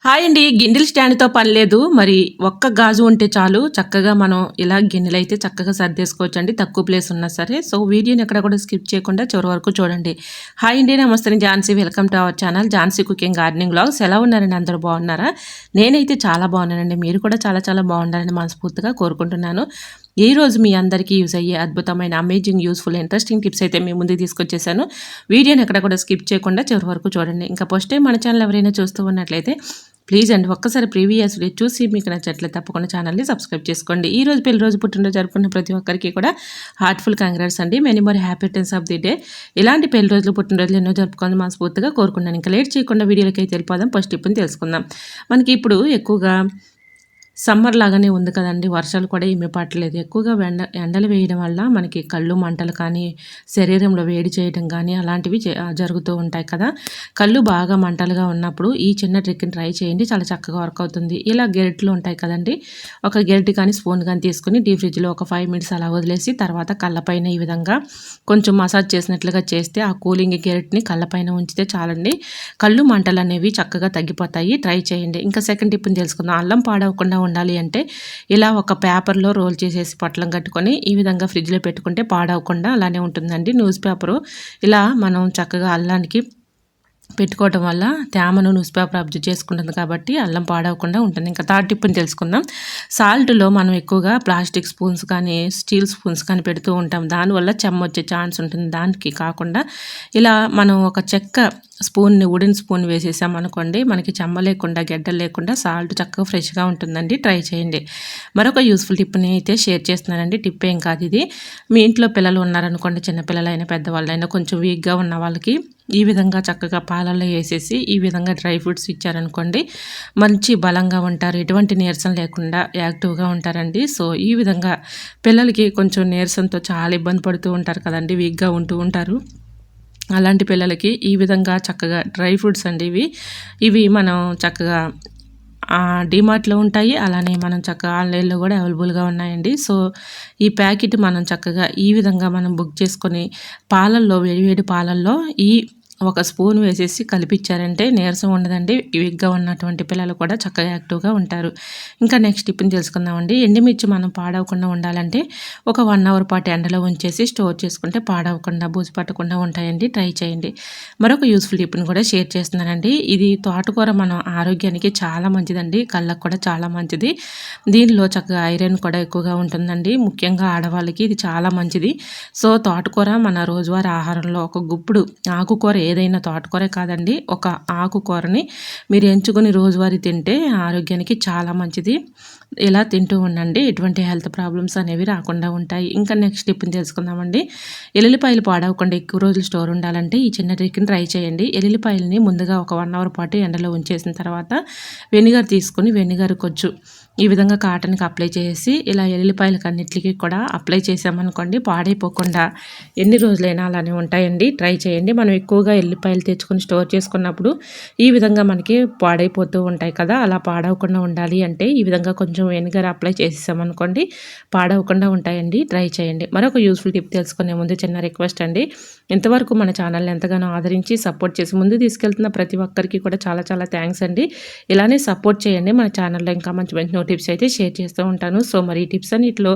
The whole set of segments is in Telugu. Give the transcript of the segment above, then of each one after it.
హాయ్ అండి. గిన్నెల స్టాండ్‌తో పని లేదు. మరి ఒక్క గాజు ఉంటే చాలు చక్కగా మనం ఇలా గిన్నెలైతే చక్కగా సర్దేసుకోవచ్చండి. తక్కువ ప్లేస్ ఉన్నా సరే. సో, వీడియోని ఎక్కడ కూడా స్కిప్ చేయకుండా చివరి వరకు చూడండి. హాయ్ అండి. నమస్తే. నేను Jhansi. Welcome to our channel Jhansi cooking gardening vlogs. ఎలా ఉన్నారండి? అందరూ బాగున్నారా? నేనైతే చాలా బాగున్నానండి. మీరు కూడా చాలా చాలా బాగుండాలని మనస్ఫూర్తిగా కోరుకుంటున్నాను. ఈరోజు మీ అందరికీ యూజ్ అయ్యే అద్భుతమైన అమేజింగ్ యూస్ఫుల్ ఇంట్రెస్టింగ్ టిప్స్ అయితే మీ ముందుకు తీసుకొచ్చేసాను. వీడియోని ఎక్కడ కూడా స్కిప్ చేయకుండా చివరి వరకు చూడండి. ఇంకా ఫస్ట్ టైం మన ఛానల్ ఎవరైనా చూస్తూ ఉన్నట్లయితే ప్లీజ్ అండి ఒక్కసారి ప్రీవియస్ వీడియో చూసి మీకు నచ్చట్లేదు తప్పకుండా ఛానల్ని సబ్స్క్రైబ్ చేసుకోండి. ఈ రోజు పెళ్లి రోజు పుట్టినరోజు జరుపుకున్న ప్రతి ఒక్కరికి కూడా హార్ట్ఫుల్ కంగ్రాట్స్ అండి. Many more happy returns of the day. ఇలాంటి పెళ్లి రోజులు పుట్టినరోజులు ఎన్నో జరుపుకోవాలని మనస్ఫూర్తిగా కోరుకున్నాను. ఇంకా లేట్ చేయకుండా వీడియోలకి అయితే వెళ్ళిపోదాం. ఫస్ట్ టిప్ని తెలుసుకుందాం. మనకి ఇప్పుడు ఎక్కువగా సమ్మర్ లాగానే ఉంది కదండి. వర్షాలు కూడా ఏమీ పట్టలేదు. ఎక్కువగా ఎండలు వేయడం వల్ల మనకి కళ్ళు మంటలు కానీ శరీరంలో వేడి చేయడం కానీ అలాంటివి జరుగుతూ ఉంటాయి కదా. కళ్ళు బాగా మంటలుగా ఉన్నప్పుడు ఈ చిన్న ట్రిక్ని ట్రై చేయండి. చాలా చక్కగా వర్క్ అవుతుంది. ఇలా గెరిట్లు ఉంటాయి కదండి. ఒక గెరిటి కానీ స్పూన్ కానీ తీసుకుని డీప్ ఫ్రిడ్జ్లో ఒక 5 మినిట్స్ అలా వదిలేసి తర్వాత కళ్ళపైన ఈ విధంగా కొంచెం మసాజ్ చేసినట్లుగా చేస్తే ఆ కూలింగ్ గెరిట్ని కళ్ళపైన ఉంచితే చాలండి. కళ్ళు మంటలు అనేవి చక్కగా తగ్గిపోతాయి. ట్రై చేయండి. ఇంకా సెకండ్ టిప్ని తెలుసుకుందాం. అల్లం పాడవకుండా ఉండాలి అంటే ఇలా ఒక పేపర్లో రోల్ చేసేసి పొట్లం కట్టుకొని ఈ విధంగా ఫ్రిడ్జ్లో పెట్టుకుంటే పాడవకుండా అలానే ఉంటుందండి. న్యూస్ పేపరు ఇలా మనం చక్కగా అల్లానికి పెట్టుకోవడం వల్ల తేమను న్యూస్ పేపర్ అబ్జర్వ్ చేసుకుంటుంది కాబట్టి అల్లం పాడవకుండా ఉంటుంది. ఇంకా థర్డ్ టిప్ని తెలుసుకుందాం. సాల్ట్లో మనం ఎక్కువగా ప్లాస్టిక్ స్పూన్స్ కానీ స్టీల్ స్పూన్స్ కానీ పెడుతూ ఉంటాం. దానివల్ల చెమ్మ వచ్చే ఛాన్స్ ఉంటుంది. దానికి కాకుండా ఇలా మనం ఒక చెక్క స్పూన్ని వుడెన్ స్పూన్ వేసేసామనుకోండి మనకి చెమ్మ లేకుండా గెడ్డలు లేకుండా సాల్ట్ చక్కగా ఫ్రెష్గా ఉంటుందండి. ట్రై చేయండి. మరొక యూస్ఫుల్ టిప్ని అయితే షేర్ చేస్తున్నానండి. టిప్ ఏం కాదు ఇది. మీ ఇంట్లో పిల్లలు ఉన్నారనుకోండి, చిన్నపిల్లలైనా పెద్దవాళ్ళైనా కొంచెం వీక్గా ఉన్న వాళ్ళకి ఈ విధంగా చక్కగా పాలల్లో వేసేసి ఈ విధంగా డ్రై ఫ్రూట్స్ ఇచ్చారనుకోండి మంచి బలంగా ఉంటారు. ఎటువంటి నీరసం లేకుండా యాక్టివ్గా ఉంటారండి. సో ఈ విధంగా పిల్లలకి కొంచెం నీరసంతో చాలా ఇబ్బంది పడుతూ ఉంటారు కదండి, వీక్గా ఉంటూ ఉంటారు. అలాంటి పిల్లలకి ఈ విధంగా చక్కగా డ్రై ఫ్రూట్స్ అండి ఇవి మనం చక్కగా డీమార్ట్లో ఉంటాయి. అలానే మనం చక్కగా ఆన్లైన్లో కూడా అవైలబుల్గా ఉన్నాయండి. సో ఈ ప్యాకెట్ మనం చక్కగా ఈ విధంగా మనం బుక్ చేసుకొని పాలల్లో వేడివేడి పాలల్లో ఈ ఒక స్పూన్ వేసేసి కలిపిచ్చారంటే నీరసం ఉండదండి. వీక్గా ఉన్నటువంటి పిల్లలు కూడా చక్కగా యాక్టివ్గా ఉంటారు. ఇంకా నెక్స్ట్ టిప్ని తెలుసుకుందామండి. ఎండుమిర్చి మనం పాడవకుండా ఉండాలంటే ఒక 1 అవర్ పాటు ఎండలో ఉంచేసి స్టోర్ చేసుకుంటే పాడవకుండా బూజు పట్టకుండా ఉంటాయండి. ట్రై చేయండి. మరొక యూస్ఫుల్ టిప్ని కూడా షేర్ చేస్తున్నానండి. ఇది తోటకూర మన ఆరోగ్యానికి చాలా మంచిదండి. కళ్ళకు కూడా చాలా మంచిది. దీనిలో చక్కగా ఐరన్ కూడా ఎక్కువగా ఉంటుందండి. ముఖ్యంగా ఆడవాళ్ళకి ఇది చాలా మంచిది. సో తోటకూర మన రోజువారీ ఆహారంలో ఒక గుప్పుడు ఆకుకూర ఏదైనా తోటకూరే కాదండి, ఒక ఆకుకూరని మీరు ఎంచుకొని రోజువారీ తింటే ఆరోగ్యానికి చాలా మంచిది. ఇలా తింటూ ఉండండి. ఎటువంటి హెల్త్ ప్రాబ్లమ్స్ అనేవి రాకుండా ఉంటాయి. ఇంకా నెక్స్ట్ టిప్ని తెలుసుకుందామండి. ఎల్లుల్లిపాయలు పాడవకుండా ఎక్కువ రోజులు స్టోర్ ఉండాలంటే ఈ చిన్న ట్రిక్ని ట్రై చేయండి. ఎల్లుల్లిపాయలని ముందుగా ఒక 1 అవర్ పాటు ఎండలో ఉంచేసిన తర్వాత వెనిగర్ తీసుకొని వెనిగర్ కొంచెం ఈ విధంగా కాటన్కి అప్లై చేసి ఇలా ఎల్లుల్లిపాయలకి అన్నిటికీ కూడా అప్లై చేసామనుకోండి పాడైపోకుండా ఎన్ని రోజులైనా అలానే ఉంటాయండి. ట్రై చేయండి. మనం ఎక్కువగా ఎల్లుల్లిపాయలు తెచ్చుకొని స్టోర్ చేసుకున్నప్పుడు ఈ విధంగా మనకి పాడైపోతూ ఉంటాయి కదా. అలా పాడవకుండా ఉండాలి అంటే ఈ విధంగా కొంచెం వెనిగర్ అప్లై చేసేసామనుకోండి పాడవకుండా ఉంటాయండి. ట్రై చేయండి. మరొక యూస్ఫుల్ టిప్ తెలుసుకునే ముందు చిన్న రిక్వెస్ట్ అండి. ఇంతవరకు మన ఛానల్ని ఎంతగానో ఆదరించి సపోర్ట్ చేసి ముందు తీసుకెళ్తున్న ప్రతి ఒక్కరికి కూడా చాలా చాలా థ్యాంక్స్ అండి. ఇలానే సపోర్ట్ చేయండి. మన ఛానల్లో ఇంకా మంచి మంచి టిప్స్ అయితే షేర్ చేస్తూ ఉంటాను. సో మరి ఈ టిప్స్ అన్నిటిలో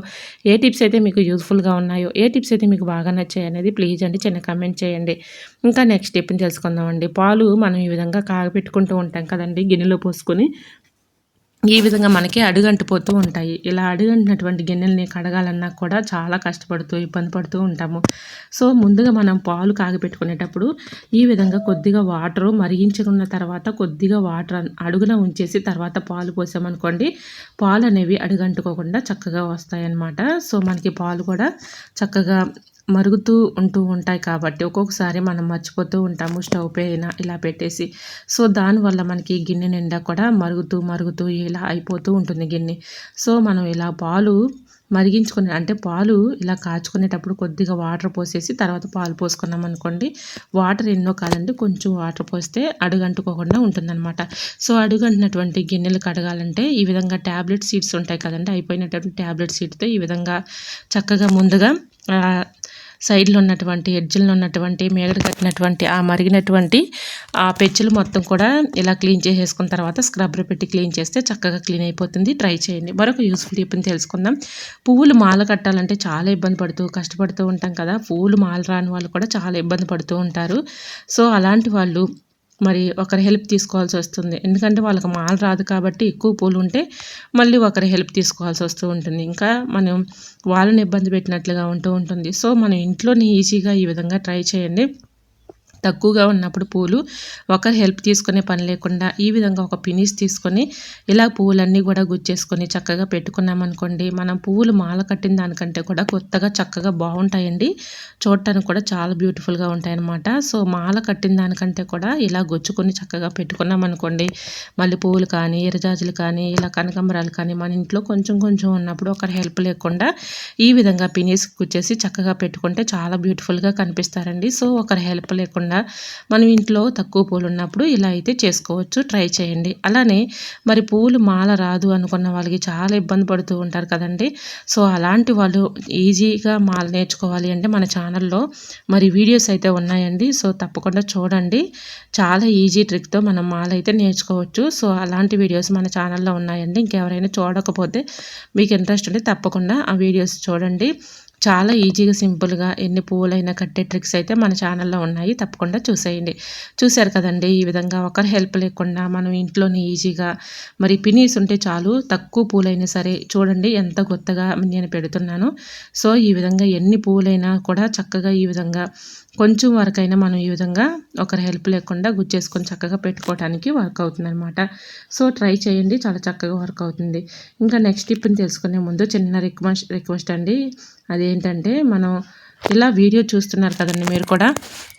ఏ టిప్స్ అయితే మీకు యూస్ఫుల్గా ఉన్నాయో, ఏ టిప్స్ అయితే మీకు బాగా నచ్చాయి అనేది ప్లీజ్ అండి చిన్న కామెంట్ చేయండి. ఇంకా నెక్స్ట్ టిప్ని తెలుసుకుందామండి. పాలు మనం ఈ విధంగా కాగపెట్టుకుంటూ ఉంటాం కదండి గిన్నెలో పోసుకొని. ఈ విధంగా మనకి అడుగంటిపోతూ ఉంటాయి. ఇలా అడుగంటినటువంటి గిన్నెల్ని కడగాలన్నా కూడా చాలా కష్టపడుతూ ఇబ్బంది పడుతూ ఉంటాము. సో ముందుగా మనం పాలు కాగపెట్టుకునేటప్పుడు ఈ విధంగా కొద్దిగా వాటరు మరిగించుకున్న తర్వాత కొద్దిగా వాటర్ అడుగున ఉంచేసి తర్వాత పాలు పోసామనుకోండి పాలు అనేవి అడుగంటుకోకుండా చక్కగా వస్తాయన్నమాట. సో మనకి పాలు కూడా చక్కగా మరుగుతూ ఉంటూ ఉంటాయి కాబట్టి ఒక్కొక్కసారి మనం మర్చిపోతూ ఉంటాము స్టవ్ పైన ఇలా పెట్టేసి. సో దానివల్ల మనకి గిన్నె నిండా కూడా మరుగుతూ ఇలా అయిపోతూ ఉంటుంది గిన్నె. సో మనం ఇలా పాలు మరిగించుకుని అంటే పాలు ఇలా కాచుకునేటప్పుడు కొద్దిగా వాటర్ పోసేసి తర్వాత పాలు పోసుకున్నాం అనుకోండి వాటర్ ఎన్నో కాదండి కొంచెం వాటర్ పోస్తే అడుగంటుకోకుండా ఉంటుందన్నమాట. సో అడుగంటినటువంటి గిన్నెలు కడగాలంటే ఈ విధంగా ట్యాబ్లెట్ సీడ్స్ ఉంటాయి కదండి, అయిపోయినటువంటి ట్యాబ్లెట్ సీడ్తో ఈ విధంగా చక్కగా ముందుగా సైడ్లో ఉన్నటువంటి ఎడ్జ్లో ఉన్నటువంటి మేగడ కట్టినటువంటి ఆ మరిగినటువంటి ఆ పెచ్చులు మొత్తం కూడా ఇలా క్లీన్ చేసేసుకున్న తర్వాత స్క్రబ్బర్ పెట్టి క్లీన్ చేస్తే చక్కగా క్లీన్ అయిపోతుంది. ట్రై చేయండి. మరొక యూస్ఫుల్ టిప్ని తెలుసుకుందాం. పువ్వులు మాల కట్టాలంటే చాలా ఇబ్బంది పడుతూ కష్టపడుతూ ఉంటాం కదా. పువ్వులు మాల రాని వాళ్ళు కూడా చాలా ఇబ్బంది పడుతూ ఉంటారు. సో అలాంటి వాళ్ళు మరి ఒకరి హెల్ప్ తీసుకోవాల్సి వస్తుంది. ఎందుకంటే వాళ్ళకి మాల రాదు కాబట్టి ఎక్కువ పూలు ఉంటే మళ్ళీ ఒకరి హెల్ప్ తీసుకోవాల్సి వస్తూ ఉంటుంది. ఇంకా మనం వాళ్ళని ఇబ్బంది పెట్టినట్లుగా ఉంటూ ఉంటుంది. సో మనం ఇంట్లోనే ఈజీగా ఈ విధంగా ట్రై చేయండి. తక్కువగా ఉన్నప్పుడు పూలు ఒకరి హెల్ప్ తీసుకునే పని లేకుండా ఈ విధంగా ఒక పినీస్ తీసుకొని ఇలా పువ్వులన్నీ కూడా గుచ్చేసుకొని చక్కగా పెట్టుకున్నామనుకోండి, మనం పువ్వులు మాల కట్టిన దానికంటే కూడా కొత్తగా చక్కగా బాగుంటాయండి. చూడటానికి కూడా చాలా బ్యూటిఫుల్గా ఉంటాయన్నమాట. సో మాల కట్టిన దానికంటే కూడా ఇలా గుచ్చుకొని చక్కగా పెట్టుకున్నామనుకోండి, మళ్ళీ పువ్వులు కానీ ఎర్రజాజులు కానీ ఇలా కనకాంబరాలు కానీ మన ఇంట్లో కొంచెం కొంచెం ఉన్నప్పుడు ఒకరి హెల్ప్ లేకుండా ఈ విధంగా పినీస్ గుచ్చేసి చక్కగా పెట్టుకుంటే చాలా బ్యూటిఫుల్గా కనిపిస్తారండి. సో ఒకరి హెల్ప్ లేకుండా మనం ఇంట్లో తక్కువ పూలు ఉన్నప్పుడు ఇలా అయితే చేసుకోవచ్చు. ట్రై చేయండి. అలానే మరి పూలు మాల రాదు అనుకున్న వాళ్ళకి చాలా ఇబ్బంది పడుతూ ఉంటారు కదండి. సో అలాంటి వాళ్ళు ఈజీగా మాల నేర్చుకోవాలి అంటే మన ఛానల్లో మరి వీడియోస్ అయితే ఉన్నాయండి. సో తప్పకుండా చూడండి. చాలా ఈజీ ట్రిక్తో మనం మాల అయితే నేర్చుకోవచ్చు. సో అలాంటి వీడియోస్ మన ఛానల్లో ఉన్నాయండి. ఇంకెవరైనా చూడకపోతే మీకు ఇంట్రెస్ట్ ఉంటే తప్పకుండా ఆ వీడియోస్ చూడండి. చాలా ఈజీగా సింపుల్గా ఎన్ని పువ్వులైనా కట్టే ట్రిక్స్ అయితే మన ఛానల్లో ఉన్నాయి. తప్పకుండా చూసేయండి. చూశారు కదండి, ఈ విధంగా ఒకరి హెల్ప్ లేకుండా మనం ఇంట్లోనే ఈజీగా మరి పినీస్ ఉంటే చాలు, తక్కువ పూలైనా సరే చూడండి ఎంత కొత్తగా నేను పెడుతున్నాను. సో ఈ విధంగా ఎన్ని పువ్వులైనా కూడా చక్కగా ఈ విధంగా కొంచెం వరకైనా మనం ఈ విధంగా ఒకరి హెల్ప్ లేకుండా గుచ్చేసుకొని చక్కగా పెట్టుకోవడానికి వర్క్ అవుతుంది అనమాట. సో ట్రై చేయండి, చాలా చక్కగా వర్క్ అవుతుంది. ఇంకా నెక్స్ట్ టిప్ని తెలుసుకునే ముందు చిన్న రిక్వెస్ట్ అండి. అదేంటంటే మనం ఇలా వీడియో చూస్తున్నారు కదండి మీరు కూడా.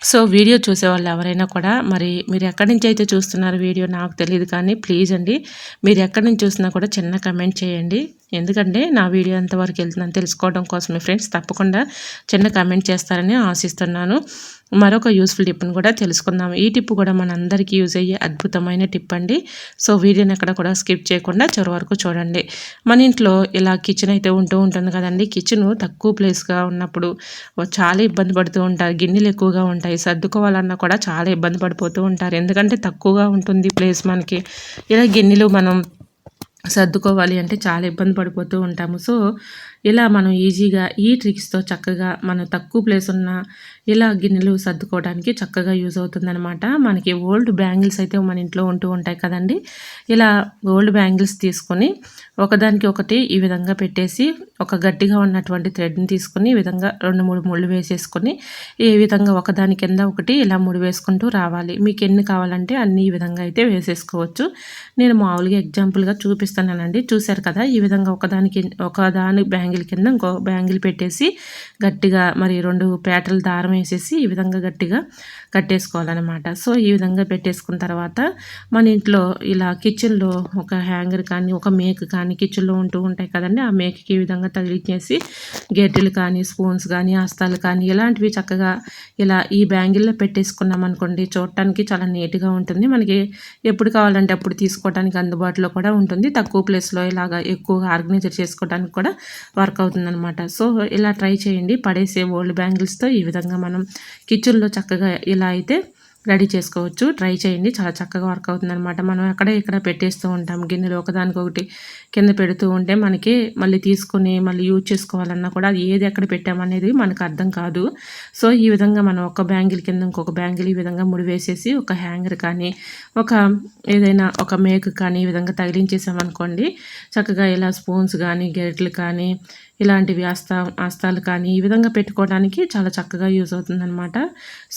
సో వీడియో చూసేవాళ్ళు ఎవరైనా కూడా మరి మీరు ఎక్కడి నుంచి అయితే చూస్తున్నారు వీడియో నాకు తెలియదు, కానీ ప్లీజ్ అండి మీరు ఎక్కడి నుంచి చూసినా కూడా చిన్న కమెంట్ చేయండి. ఎందుకంటే నా వీడియో ఎంతవరకు వెళ్తుందని తెలుసుకోవడం కోసమే ఫ్రెండ్స్. తప్పకుండా చిన్న కమెంట్ చేస్తారని ఆశిస్తున్నాను. మరొక యూస్ఫుల్ టిప్ని కూడా తెలుసుకుందాం. ఈ టిప్ కూడా మనందరికీ యూజ్ అయ్యే అద్భుతమైన టిప్ అండి. సో వీడియోని ఎక్కడ కూడా స్కిప్ చేయకుండా చివరి వరకు చూడండి. మన ఇంట్లో ఇలా కిచెన్ అయితే ఉంటూ ఉంటుంది కదండి. కిచెన్ తక్కువ ప్లేస్గా ఉన్నప్పుడు చాలా ఇబ్బంది పడుతూ ఉంటారు. గిన్నెలు ఎక్కువగా ఉంటాయి, సర్దుకోవాలన్నా కూడా చాలా ఇబ్బంది పడిపోతూ ఉంటారు. ఎందుకంటే తక్కువగా ఉంటుంది ప్లేస్ మనకి. ఇలా గిన్నెలు మనం సర్దుకోవాలి అంటే చాలా ఇబ్బంది పడిపోతూ ఉంటాము. సో ఇలా మనం ఈజీగా ఈ ట్రిక్స్తో చక్కగా మనం తక్కువ ప్లేస్ ఉన్న ఇలా గిన్నెలు సర్దుకోవడానికి చక్కగా యూజ్ అవుతుందన్నమాట. మనకి ఓల్డ్ బ్యాంగిల్స్ అయితే మన ఇంట్లో ఉంటూ ఉంటాయి కదండి. ఇలా ఓల్డ్ బ్యాంగిల్స్ తీసుకొని ఒకదానికి ఒకటి ఈ విధంగా పెట్టేసి ఒక గట్టిగా ఉన్నటువంటి థ్రెడ్ని తీసుకొని ఈ విధంగా 2-3 ముళ్ళు వేసేసుకొని ఈ విధంగా ఒకదాని కింద ఒకటి ఇలా ముడి వేసుకుంటూ రావాలి. మీకు ఎన్ని కావాలంటే అన్ని ఈ విధంగా అయితే వేసేసుకోవచ్చు. నేను మామూలుగా ఎగ్జాంపుల్గా చూపిస్తున్నానండి. చూశారు కదా, ఈ విధంగా ఒకదాని బ్యాంగిల్ కింద ఇంకో బ్యాంగిల్ పెట్టేసి గట్టిగా మరి 2 పేటలు దారం వేసేసి ఈ విధంగా గట్టిగా కట్టేసుకోవాలన్నమాట. సో ఈ విధంగా పెట్టేసుకున్న తర్వాత మన ఇంట్లో ఇలా కిచెన్లో ఒక హ్యాంగర్ కానీ ఒక మేక్ కానీ కిచెన్లో ఉంటూ ఉంటాయి కదండి. ఆ మేకకి ఈ విధంగా తగిలించేసి గెడ్డలు కానీ స్పూన్స్ కానీ హస్తాలు కానీ ఇలాంటివి చక్కగా ఇలా ఈ బ్యాంగిల్లో పెట్టేసుకున్నాం అనుకోండి, చూడటానికి చాలా నీట్గా ఉంటుంది. మనకి ఎప్పుడు కావాలంటే అప్పుడు తీసుకోవడానికి అందుబాటులో కూడా ఉంటుంది. తక్కువ ప్లేస్లో ఇలాగా ఎక్కువగా ఆర్గనైజర్ చేసుకోవడానికి కూడా వర్క్ అవుతుందన్నమాట. సో ఇలా ట్రై చేయండి. పడేసే ఓల్డ్ బ్యాంగిల్స్తో ఈ విధంగా మనం కిచెన్లో చక్కగా ఇలా అయితే రెడీ చేసుకోవచ్చు. ట్రై చేయండి, చాలా చక్కగా వర్క్ అవుతుందన్నమాట. మనం ఇక్కడ పెట్టేస్తూ ఉంటాం గిన్నెలు ఒకదానికొకటి కింద పెడుతూ ఉంటే మనకి మళ్ళీ తీసుకొని మళ్ళీ యూజ్ చేసుకోవాలన్నా కూడా అది ఏది ఎక్కడ పెట్టామనేది మనకు అర్థం కాదు. సో ఈ విధంగా మనం ఒక బ్యాంగిల్ కింద ఇంకొక బ్యాంగిల్ ఈ విధంగా ముడి వేసేసి ఒక హ్యాంగర్ కానీ ఒక ఏదైనా ఒక మేక్ కానీ ఈ విధంగా తగిలించేసామనుకోండి, చక్కగా ఇలా స్పూన్స్ కానీ గెరిటలు కానీ ఇలాంటివి హస్తాలు కానీ ఈ విధంగా పెట్టుకోవడానికి చాలా చక్కగా యూజ్ అవుతుందన్నమాట.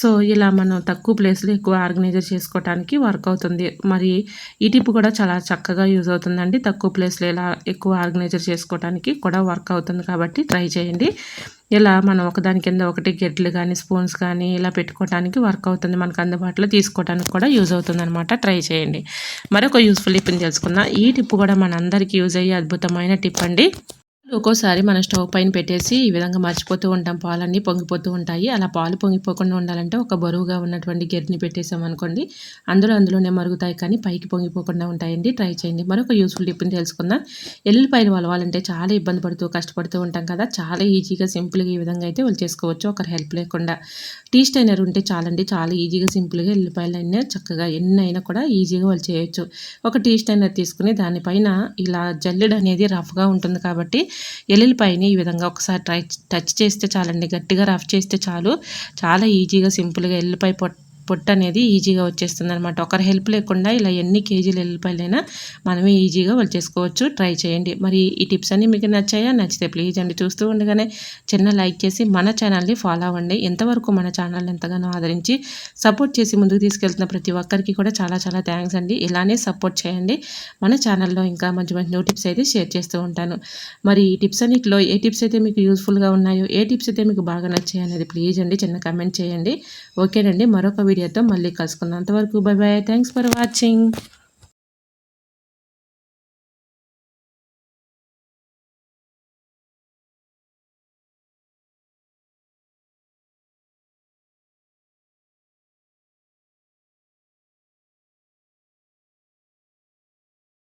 సో ఇలా మనం తక్కువ ప్లేస్లో ఎక్కువ ఆర్గనైజర్ చేసుకోవడానికి వర్క్ అవుతుంది. మరి ఈ టిప్ కూడా చాలా చక్కగా యూజ్ అవుతుందండి. తక్కువ ప్లేస్లో ఇలా ఎక్కువ ఆర్గనైజర్ చేసుకోవడానికి కూడా వర్క్ అవుతుంది కాబట్టి ట్రై చేయండి. ఇలా మనం ఒకదాని కింద ఒకటి గెడ్లు కానీ స్పూన్స్ కానీ ఇలా పెట్టుకోవడానికి వర్క్ అవుతుంది. మనకు అందుబాటులో తీసుకోవడానికి కూడా యూజ్ అవుతుంది అనమాట. ట్రై చేయండి. మరొక యూస్ఫుల్ టిప్ని తెలుసుకుందాం. ఈ టిప్ కూడా మనందరికీ యూజ్ అయ్యే అద్భుతమైన టిప్ అండి. ఒక్కోసారి మనం స్టవ్ పైన పెట్టేసి ఈ విధంగా మర్చిపోతూ ఉంటాం, పాలన్నీ పొంగిపోతూ ఉంటాయి. అలా పాలు పొంగిపోకుండా ఉండాలంటే ఒక బరువుగా ఉన్నటువంటి గిన్నెని పెట్టేసామనుకోండి, అందులోనే మరుగుతాయి కానీ పైకి పొంగిపోకుండా ఉంటాయండి. ట్రై చేయండి. మరొక యూస్ఫుల్ టిప్ని తెలుసుకుందాం. ఎల్లుల్లిపాయలు వలవాలంటే చాలా ఇబ్బంది పడుతూ కష్టపడుతూ ఉంటాం కదా, చాలా ఈజీగా సింపుల్గా ఈ విధంగా అయితే చేసుకోవచ్చు ఒకరి హెల్ప్ లేకుండా. టీ స్టైనర్ ఉంటే చాలండి, చాలా ఈజీగా సింపుల్గా ఎల్లుల్లిపాయలు అయినా చక్కగా ఎన్నైనా కూడా ఈజీగా చేయొచ్చు. ఒక టీ స్టైనర్ తీసుకుని దానిపైన ఇలా జల్లెడ అనేది రఫ్గా ఉంటుంది కాబట్టి ఎల్లుల్లిపాయని ఈ విధంగా ఒకసారి టచ్ చేస్తే చాలండి, గట్టిగా రఫ్ చేస్తే చాలు, చాలా ఈజీగా సింపుల్గా ఎల్లుల్లిపాయ పొట్టు అనేది ఈజీగా వచ్చేస్తుంది అనమాట. ఒకరి హెల్ప్ లేకుండా ఇలా ఎన్ని కేజీలు ఎల్లుల్లిపాయలైనా మనమే ఈజీగా చేసుకోవచ్చు. ట్రై చేయండి. మరి ఈ టిప్స్ అన్నీ మీకు నచ్చాయా? నచ్చితే ప్లీజ్ అండి చూస్తూ ఉండగానే చిన్న లైక్ చేసి మన ఛానల్ని ఫాలో అవ్వండి. ఎంతవరకు మన ఛానల్ ఎంతగానో ఆదరించి సపోర్ట్ చేసి ముందుకు తీసుకెళ్తున్న ప్రతి ఒక్కరికి కూడా చాలా చాలా థ్యాంక్స్ అండి. ఇలానే సపోర్ట్ చేయండి. మన ఛానల్లో ఇంకా మంచి మంచి న్యూ టిప్స్ అయితే షేర్ చేస్తూ ఉంటాను. మరి ఈ టిప్స్ అన్నిటిలో ఏ టిప్స్ అయితే మీకు యూస్ఫుల్గా ఉన్నాయో, ఏ టిప్స్ అయితే మీకు బాగా నచ్చాయి అనేది ప్లీజ్ అండి చిన్న కమెంట్ చేయండి. ఓకేనండి, మరొక వీడియోతో మళ్ళీ కలుసుకుందాం. అంతవరకు by by. Thanks for watching.